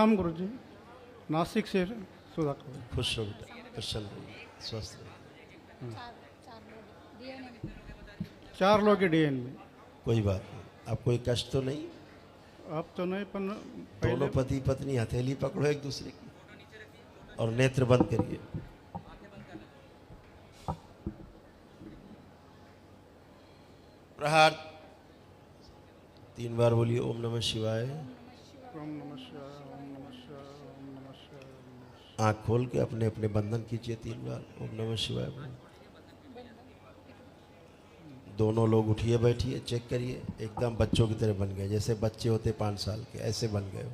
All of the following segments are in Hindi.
प्रणाम गुरुजी। नासिक से सुधाकर। खुश रहो बेटा, प्रसन्न रहिए, स्वस्थ रहिए। चार लोग के डीएन में। कोई बात नहीं, अब कोई कष्ट तो नहीं? अब तो नहीं, पर दोनों पति पत्नी हथेली पकड़ो एक दूसरे की और नेत्र बंद करिए। प्रहार 3 बार बोलिए ओम नमः शिवाय। ओम नमः शिवाय, ओम नमः शिवाय, ओम नमः शिवाय। आँख खोल के अपने अपने बंधन कीजिए 3 बार ओम नमः शिवाय बोलिए। दोनों लोग उठिए बैठिए, चेक करिए, एकदम बच्चों की तरह बन गए, जैसे बच्चे होते 5 साल के, ऐसे बन गए हो।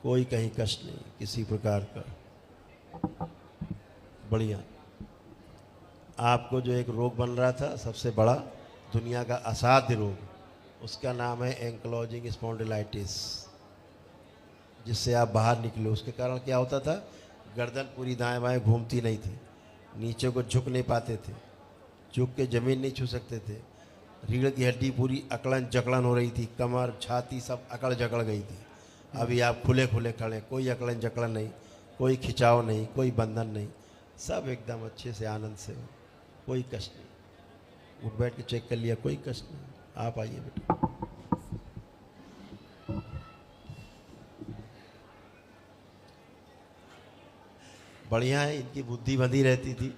कोई कहीं कष्ट नहीं किसी प्रकार का। बढ़िया। आपको जो एक रोग बन रहा था सबसे बड़ा, दुनिया का असाध्य रोग, उसका नाम है एंक्लोजिंग स्पॉन्डिलाइटिस, जिससे आप बाहर निकले। उसके कारण क्या होता था, गर्दन पूरी दाएं बाएं घूमती नहीं थी, नीचे को झुक नहीं पाते थे, झुक के ज़मीन नहीं छू सकते थे, रीढ़ की हड्डी पूरी अकड़न जकड़न हो रही थी, कमर छाती सब अकड़ जकड़ गई थी। अभी आप खुले खुले खड़े, कोई अकड़न जकड़न नहीं, कोई खिंचाव नहीं, कोई बंधन नहीं, सब एकदम अच्छे से आनंद से हो, कोई कष्ट नहीं। उठ बैठ के चेक कर लिया, कोई कष्ट नहीं। आप आइए बेटा। बढ़िया है, इनकी बुद्धि बंधी रहती थी,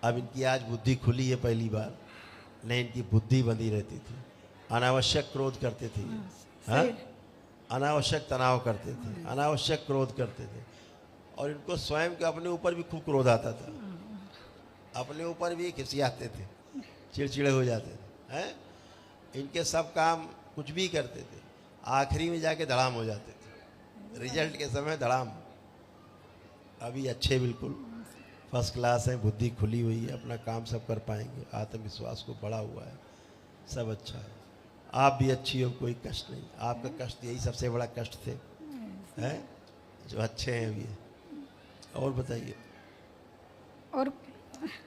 अब इनकी आज बुद्धि खुली है पहली बार, नहीं इनकी बुद्धि बंधी रहती थी। अनावश्यक क्रोध करते थे, हाँ, अनावश्यक तनाव करते थे, अनावश्यक क्रोध करते थे, और इनको स्वयं के अपने ऊपर भी खूब क्रोध आता था, अपने ऊपर भी खिसियाते थे, चिड़चिड़े हो जाते थे, हैं। इनके सब काम कुछ भी करते थे, आखिरी में जाके धड़ाम हो जाते थे, रिजल्ट के समय धड़ाम। अभी अच्छे बिल्कुल फर्स्ट क्लास है, बुद्धि खुली हुई है, अपना काम सब कर पाएंगे, आत्मविश्वास को बढ़ा हुआ है, सब अच्छा है। आप भी अच्छी हो, कोई कष्ट नहीं। आपका कष्ट यही सबसे बड़ा कष्ट थे, हैं, जो अच्छे हैं अभी। और बताइए। और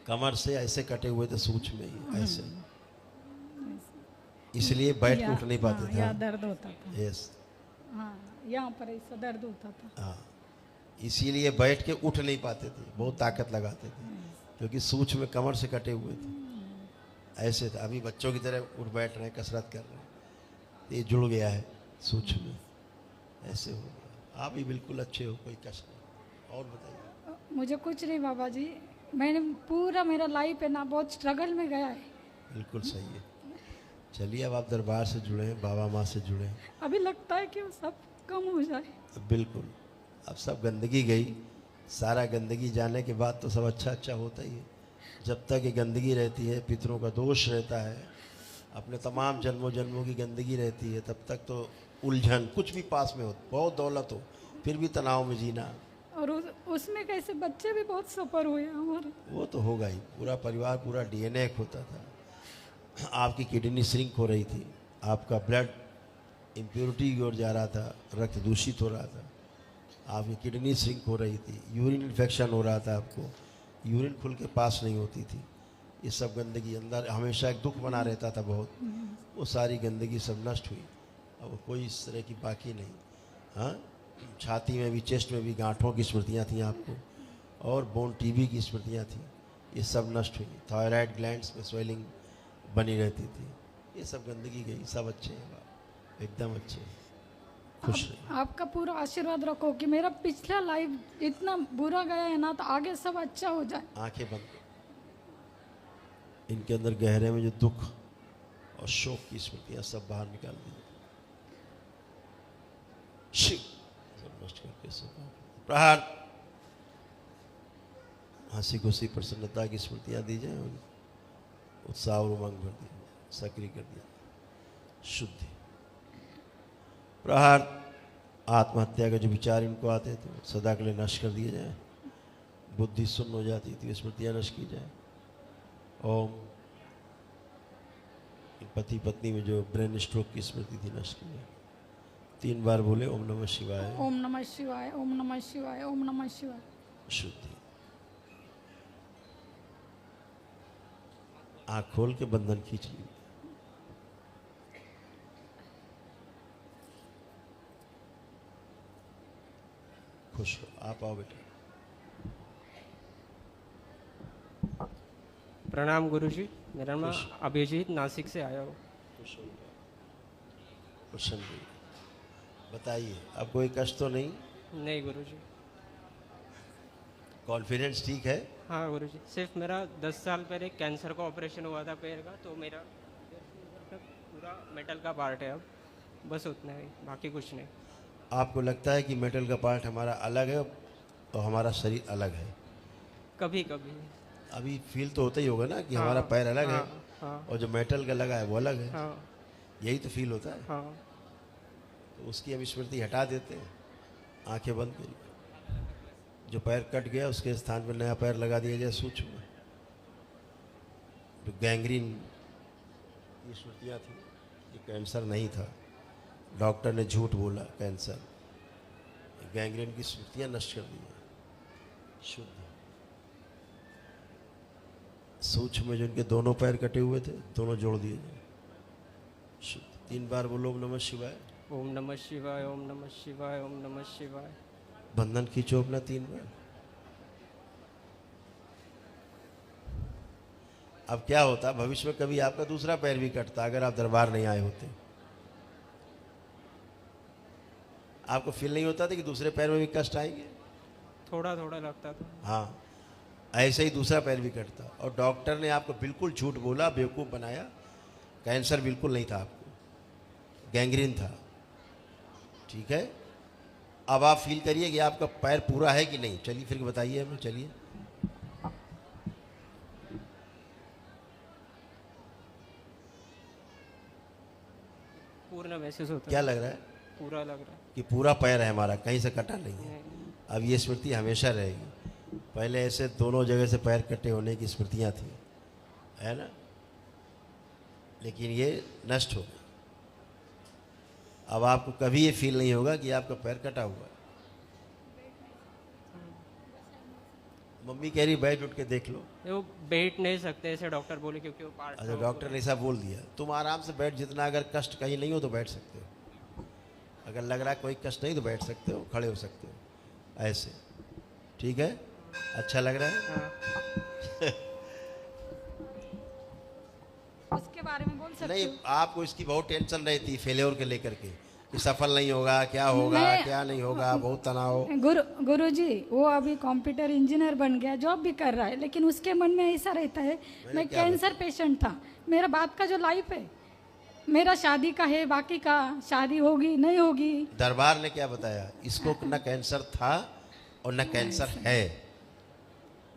कमर से ऐसे कटे हुए थे सूच में ही ऐसे, इसलिए बैठ के उठ नहीं पाते थे। यहाँ दर्द होता था। यस, हाँ, यहाँ पर ऐसा दर्द होता था। हाँ, इसीलिए बैठ के उठ नहीं पाते थे, बहुत ताकत लगाते थे, क्योंकि सूच में कमर से कटे हुए थे, ऐसे थे। अभी बच्चों की तरह उठ बैठ रहे हैं, कसरत कर रहे हैं, ये जुड़ गया है सूच में, ऐसे हो गया। आप भी बिल्कुल अच्छे हो, कोई कष्ट नहीं। और बताइए। मुझे कुछ नहीं बाबा जी, मैंने पूरा मेरा लाइफ है ना बहुत स्ट्रगल में गया है। बिल्कुल सही है। चलिए, अब आप दरबार से जुड़े हैं, बाबा माँ से जुड़े हैं, अभी लगता है कि वो सब कम हो जाए। बिल्कुल। अब सब गंदगी गई, सारा गंदगी जाने के बाद तो सब अच्छा अच्छा होता ही है। जब तक ये गंदगी रहती है, पितरों का दोष रहता है, अपने तमाम जन्मों जन्मों की गंदगी रहती है, तब तक तो उलझन, कुछ भी पास में हो, बहुत दौलत हो, फिर भी तनाव में जीना। और उसमें कैसे बच्चे भी बहुत सफ़र हुए हमारे। वो तो होगा ही, पूरा परिवार, पूरा डीएनए होता था। आपकी किडनी श्रिंक हो रही थी, आपका ब्लड इम्प्योरिटी की ओर जा रहा था, रक्त दूषित हो रहा था, आपकी किडनी श्रिंक हो रही थी, यूरिन इन्फेक्शन हो रहा था, आपको यूरिन खुल के पास नहीं होती थी। ये सब गंदगी अंदर हमेशा एक दुख बना रहता था बहुत, वो सारी गंदगी सब नष्ट हुई, अब कोई इस तरह की बाकी नहीं। हाँ, छाती में भी, चेस्ट में भी गांठों की स्मृतियाँ थी आपको, और बोन टीबी की स्मृतियाँ थी, ये सब नष्ट हुई। थायराइड ग्लैंड्स में स्वेलिंग बनी रहती थी, ये सब गंदगी गई, सब अच्छे हैं, एकदम अच्छे हैं, खुश रहिए। आपका पूरा आशीर्वाद रखो कि मेरा पिछला लाइफ इतना बुरा गया है ना, तो आगे सब अच्छा हो जाए। आंखें बंद, इनके अंदर गहरे में जो दुख और शोक की स्मृतियां सब बाहर निकाल दीजिए, शिव सब नष्ट करके सब प्रहार। हंसी खुशी प्रसन्नता की स्मृतियां दी जाए, और उत्साह और उमंग भर दिया, सक्रिय कर दिया, शुद्धि। प्रहार। आत्महत्या के जो विचार इनको आते थे सदा के लिए नष्ट कर दिए जाए, बुद्धि शून्य हो जाती थी, स्मृतियां नष्ट की जाए। ओम। पति पत्नी में जो ब्रेन स्ट्रोक की स्मृति थी नष्ट की जाए। 3 बार बोले ओम नमः शिवाय, ओम नमः शिवाय, ओम नमः शिवाय, ओम नमः शिवाय। शुद्धि। आँख खोल के बंधन खींच ली। खुश हो। आप आओ बेटा। प्रणाम गुरुजी, मेरा नाम अभिजीत, नासिक से आया हूँ। खुश हो बेटा, प्रसन्न जी। बताइए, अब कोई कष्ट तो नहीं? नहीं गुरुजी। कॉन्फिडेंस ठीक है? हाँ गुरुजी, सिर्फ मेरा 10 साल पहले कैंसर का ऑपरेशन हुआ था पैर का, तो मेरा पूरा मेटल का पार्ट है अब, बस उतना ही, बाकी कुछ नहीं। आपको लगता है कि मेटल का पार्ट हमारा अलग है और हमारा शरीर अलग है? कभी कभी। अभी फील तो होता ही होगा ना कि हाँ, हमारा पैर अलग है हाँ, हाँ, और जो मेटल का लगा है वो अलग है। हाँ, यही तो फील होता है। हाँ। तो उसकी हम स्मृति हटा देते हैं, आंखें बंद करिए। जो पैर कट गया उसके स्थान पर नया पैर लगा दिया जाए सूक्ष्म। जो गैंग्रीन की स्मृतियाँ थी, ये कैंसर नहीं था, डॉक्टर ने झूठ बोला कैंसर। गैंग्रीन की स्मृतियाँ नष्ट कर दी हैं। शुद्ध सूक्ष्म में जो इनके दोनों पैर कटे हुए थे, दोनों जोड़ दिए जाए। शुद्ध 3 बार बोलो ओम नमः शिवाय। ओम नमः शिवाय, ओम नमः शिवाय, ओम नमः शिवाय। बंधन खींचो अपना 3 बार। अब क्या होता, भविष्य में कभी आपका दूसरा पैर भी कटता अगर आप दरबार नहीं आए होते। आपको फील नहीं होता था कि दूसरे पैर में भी कष्ट आएंगे? थोड़ा थोड़ा लगता था। हाँ, ऐसे ही दूसरा पैर भी कटता। और डॉक्टर ने आपको बिल्कुल झूठ बोला, बेवकूफ़ बनाया। कैंसर बिल्कुल नहीं था आपको, गैंग्रीन था। ठीक है, अब आप फील करिए कि आपका पैर पूरा है कि नहीं। चलिए फिर बताइए हमें, चलिए। पूर्ण महसूस होता क्या है। लग रहा है? पूरा लग रहा है। कि पूरा पैर है हमारा, कहीं से कटा नहीं है। नहीं, अब ये स्मृति हमेशा रहेगी। पहले ऐसे दोनों जगह से पैर कटे होने की स्मृतियाँ थी, है ना, लेकिन ये नष्ट हो गई। अब आपको कभी ये फील नहीं होगा कि आपका पैर कटा हुआ है। मम्मी कह रही बैठ उठ के देख लो। वो बैठ नहीं सकते ऐसे डॉक्टर बोले, क्योंकि वो पार्ट। अच्छा, डॉक्टर ने ऐसा बोल दिया। तुम आराम से बैठ, जितना अगर कष्ट कहीं नहीं हो तो बैठ सकते हो। अगर लग रहा है कोई कष्ट नहीं तो बैठ सकते हो, खड़े हो सकते हो ऐसे। ठीक है, अच्छा लग रहा है? हाँ। उसके बारे में बोल सकते नहीं, हो? आपको इसकी बहुत टेंशन रहती फेलियर के लेकर के, कि सफल नहीं होगा, क्या होगा, क्या नहीं होगा, बहुत तनाव। गुरुजी, वो अभी कंप्यूटर इंजीनियर बन गया, जॉब भी कर रहा है, लेकिन उसके मन में ऐसा रहता है मैं क्या कैंसर पेशेंट था। मेरा बाप का जो लाइफ है, मेरा शादी का है, बाकी का शादी होगी नहीं होगी। दरबार ने क्या बताया? इसको न कैंसर था और न कैंसर है।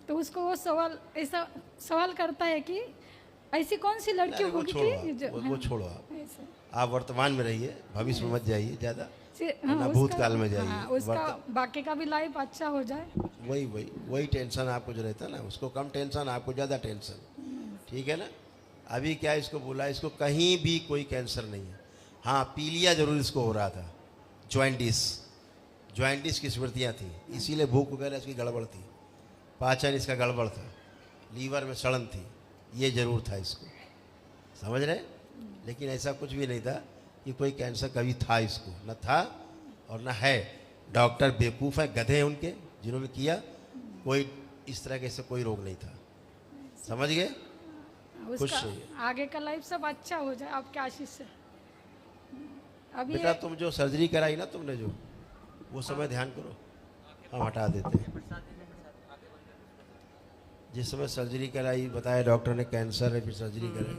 तो उसको वो सवाल ऐसा सवाल करता है कि ऐसी कौन सी लड़की अरे वो होगी छोड़ो कि आप, वो छोड़ो आप। ऐसे। आप वर्तमान में रहिए, भविष्य में मत जाइए ज़्यादा, हाँ, ना उसका- भूतकाल में जाइए। हाँ, उसका बाकी का भी लाइफ अच्छा हो जाए। वही टेंशन आपको जो रहता है ना, उसको कम टेंशन, आपको ज़्यादा टेंशन। ठीक है ना। अभी क्या इसको बोला, इसको कहीं भी कोई कैंसर नहीं है। हाँ, पीलिया जरूर इसको हो रहा था, ज्वाइंटिस की स्मृतियाँ थी, इसीलिए भूख वगैरह इसकी गड़बड़ थी, पाचन इसका गड़बड़ था, लीवर में सड़न थी, ये जरूर था इसको, समझ रहे। लेकिन ऐसा कुछ भी नहीं था कि कोई कैंसर कभी था इसको, न था और न है। डॉक्टर बेवकूफ़ हैं, गधे हैं उनके, जिन्होंने किया। कोई इस तरह के से कोई रोग नहीं था, समझ गए। खुश उसका रहिए। आगे का लाइफ सब अच्छा हो जाए आपके आशीष से। अभी बेटा तुम जो सर्जरी कराई ना तुमने, जो वो समय ध्यान करो, हम हटा देते हैं। जिस समय सर्जरी कराई, बताया डॉक्टर ने कैंसर है, फिर सर्जरी कराई,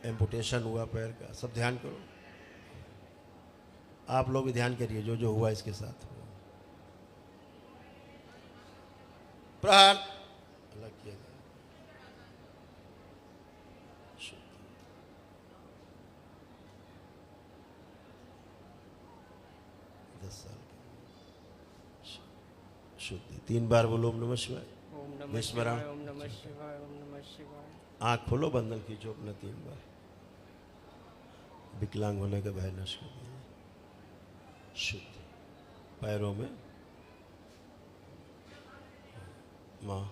एम्पुटेशन हुआ पैर का, सब ध्यान करो। आप लोग भी ध्यान करिए जो जो हुआ इसके साथ। प्रहार अलग किया जाए। शुद्धि 3 बार बोलो ओम नमः शिवाय। ओम नमः विस्मरण। शिवाय, ओम नमः शिवाय, ओम नमः शिवाय। आँख खोलो, बंधन खींचो अपना 3 बार। विकलांग होने का भय नष्ट कर दिया। शुद्ध पैरों में माँ।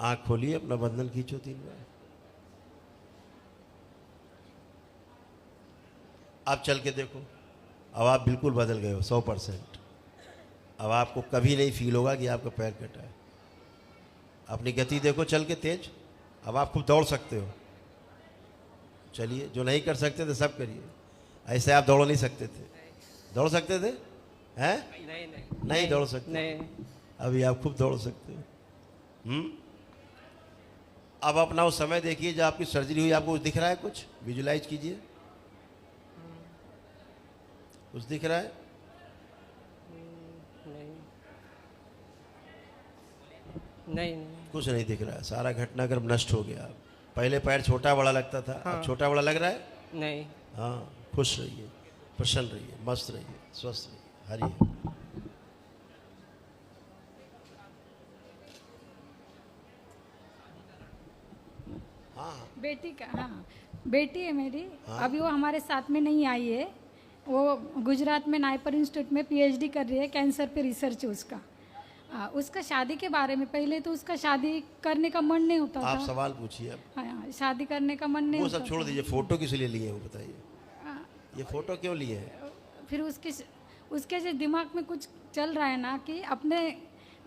आँख खोलिए, अपना बंधन खींचो 3 बार। आप चल के देखो, अब आप बिल्कुल बदल गए हो 100%। अब आपको कभी नहीं फील होगा कि आपका पैर कटा है। अपनी गति देखो चल के तेज। अब आप खूब दौड़ सकते हो। चलिए, जो नहीं कर सकते थे सब करिए। ऐसे आप दौड़ नहीं सकते थे। दौड़ सकते थे? हैं? नहीं दौड़ सकते। नहीं। अभी आप खूब दौड़ सकते हो। अब अपना वो समय देखिए जब आपकी सर्जरी हुई। आपको कुछ दिख रहा है? कुछ विजुलाइज कीजिए। कुछ दिख रहा है? नहीं। कुछ नहीं दिख रहा है। सारा घटनाक्रम नष्ट हो गया। पहले पैर छोटा बड़ा लगता था, अब छोटा बड़ा लग रहा है? नहीं। हाँ, खुश रहिए, प्रसन्न रहिए, मस्त रहिए, स्वस्थ रहिए। हरिओम। बेटी का, हाँ बेटी है मेरी। अभी वो हमारे साथ में नहीं आई है। वो गुजरात में नायपर इंस्टीट्यूट में पीएचडी कर रही है। कैंसर पे रिसर्च है उसका। उसका शादी के बारे में, पहले तो उसका शादी करने का मन नहीं होता आप था। सवाल पूछिए अब। हाँ, शादी करने का मन नहीं वो होता सब छोड़ था। दीजिए। फोटो किस लिए लिए हैं वो बताइए। ये फोटो क्यों लिए हैं? फिर उसके जो दिमाग में कुछ चल रहा है ना कि अपने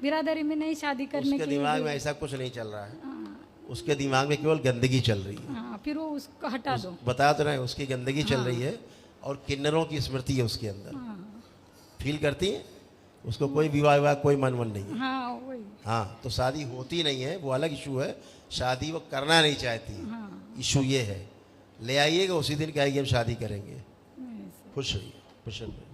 बिरादरी में नहीं शादी करने उसके की। दिमाग में ऐसा कुछ नहीं चल रहा है। उसके दिमाग में केवल गंदगी चल रही है। हाँ, फिर वो उसको हटा दो। बता तो रहे हैं, उसकी गंदगी चल रही है और किन्नरों की स्मृति है उसके अंदर। फील करती है? उसको कोई विवाह कोई मन नहीं है। हाँ वही। हाँ, तो शादी होती नहीं है, वो अलग इशू है। शादी वो करना नहीं चाहती। इशू ये है। ले आइएगा, उसी दिन कहेगी हम शादी करेंगे। खुश रहिए, प्रसन्न रहिए।